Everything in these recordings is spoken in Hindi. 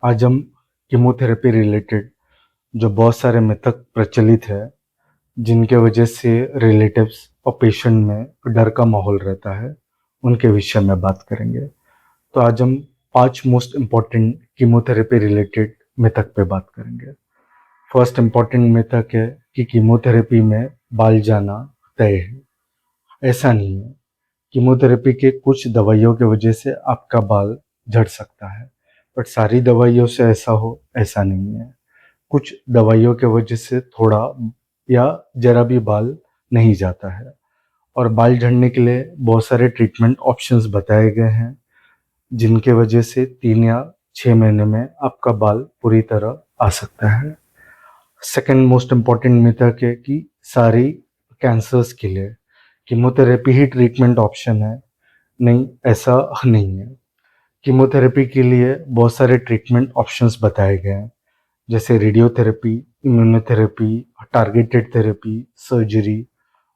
आज हम कीमोथेरेपी रिलेटेड जो बहुत सारे मिथक प्रचलित है, जिनके वजह से रिलेटिव्स और पेशेंट में डर का माहौल रहता है, उनके विषय में बात करेंगे। तो आज हम 5 मोस्ट इम्पॉर्टेंट कीमोथेरेपी रिलेटेड मिथक पे बात करेंगे। फर्स्ट इम्पॉर्टेंट मिथक है कि कीमोथेरेपी में बाल जाना तय है। ऐसा नहीं है। कीमोथेरेपी के कुछ दवाइयों की वजह से आपका बाल झड़ सकता है, बट सारी दवाइयों से ऐसा हो, ऐसा नहीं है। कुछ दवाइयों की वजह से थोड़ा या जरा भी बाल नहीं जाता है, और बाल झड़ने के लिए बहुत सारे ट्रीटमेंट ऑप्शंस बताए गए हैं, जिनके वजह से 3 या 6 महीने में आपका बाल पूरी तरह आ सकता है। सेकंड मोस्ट इम्पॉर्टेंट मिथक है कि सारी कैंसर्स के लिए कीमोथेरेपी ही ट्रीटमेंट ऑप्शन है। नहीं, ऐसा नहीं है। कीमोथेरेपी के लिए बहुत सारे ट्रीटमेंट ऑप्शंस बताए गए हैं, जैसे radiotherapy, immunotherapy, targeted therapy, surgery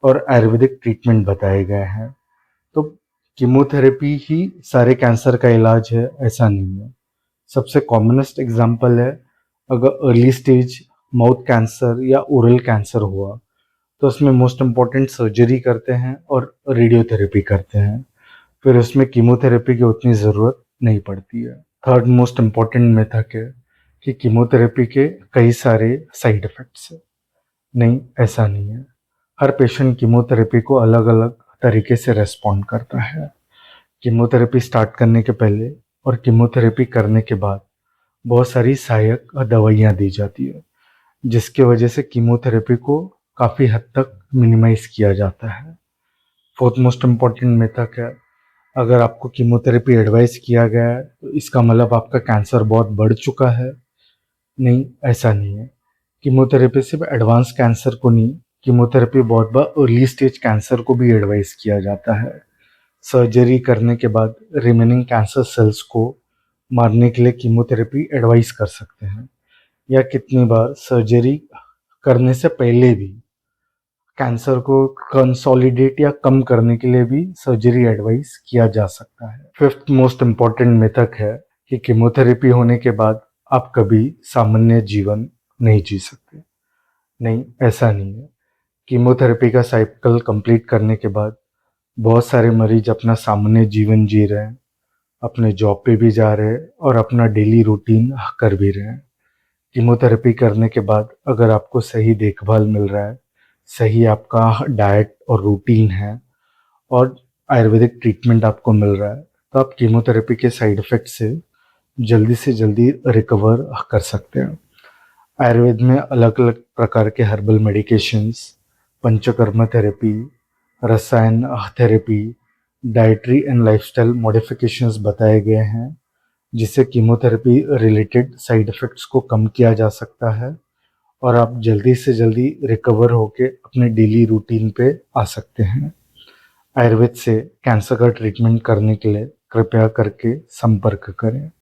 और आयुर्वेदिक ट्रीटमेंट बताए गए हैं। तो कीमोथेरेपी ही सारे कैंसर का इलाज है, ऐसा नहीं है। सबसे कॉमनेस्ट एग्जांपल है, अगर अर्ली स्टेज माउथ कैंसर या ओरल कैंसर हुआ तो उसमें मोस्ट इम्पॉर्टेंट सर्जरी करते हैं और रेडियोथेरेपी करते हैं, फिर उसमें कीमोथेरेपी की उतनी ज़रूरत नहीं पड़ती है। थर्ड मोस्ट इम्पॉर्टेंट मिथक है कि कीमोथेरेपी के कई सारे साइड इफ़ेक्ट्स हैं। नहीं, ऐसा नहीं है। हर पेशेंट कीमोथेरेपी को अलग अलग तरीके से रेस्पॉन्ड करता है। कीमोथेरेपी स्टार्ट करने के पहले और कीमोथेरेपी करने के बाद बहुत सारी सहायक दवाइयाँ दी जाती है, जिसके वजह से कीमोथेरेपी को काफ़ी हद तक मिनिमाइज किया जाता है। फोर्थ मोस्ट इम्पॉर्टेंट मिथक है, अगर आपको कीमोथेरेपी एडवाइस किया गया है तो इसका मतलब आपका कैंसर बहुत बढ़ चुका है। नहीं, ऐसा नहीं है। कीमोथेरेपी सिर्फ एडवांस कैंसर को नहीं, कीमोथेरेपी बहुत बार अर्ली स्टेज कैंसर को भी एडवाइस किया जाता है। सर्जरी करने के बाद रिमेनिंग कैंसर सेल्स को मारने के लिए कीमोथेरेपी एडवाइस कर सकते हैं, या कितनी बार सर्जरी करने से पहले भी कैंसर को कंसोलिडेट या कम करने के लिए भी सर्जरी एडवाइस किया जा सकता है। फिफ्थ मोस्ट इम्पॉर्टेंट मिथक है कि कीमोथेरेपी होने के बाद आप कभी सामान्य जीवन नहीं जी सकते। नहीं, ऐसा नहीं है। कीमोथेरेपी का साइकिल कंप्लीट करने के बाद बहुत सारे मरीज अपना सामान्य जीवन जी रहे हैं, अपने जॉब पे भी जा रहे हैं और अपना डेली रूटीन कर भी रहे हैं। कीमोथेरेपी करने के बाद अगर आपको सही देखभाल मिल रहा है, सही आपका डाइट और रूटीन है, और आयुर्वेदिक ट्रीटमेंट आपको मिल रहा है, तो आप कीमोथेरेपी के साइड इफ़ेक्ट से जल्दी रिकवर कर सकते हैं। आयुर्वेद में अलग अलग प्रकार के हर्बल मेडिकेशंस, पंचकर्म थेरेपी, रसायन therapy, dietary and lifestyle modifications बताए गए हैं, जिससे कीमोथेरेपी रिलेटेड साइड इफ़ेक्ट्स को कम किया जा सकता है और आप जल्दी से जल्दी रिकवर होके अपने डेली रूटीन पे आ सकते हैं। आयुर्वेद से कैंसर का ट्रीटमेंट करने के लिए कृपया करके संपर्क करें।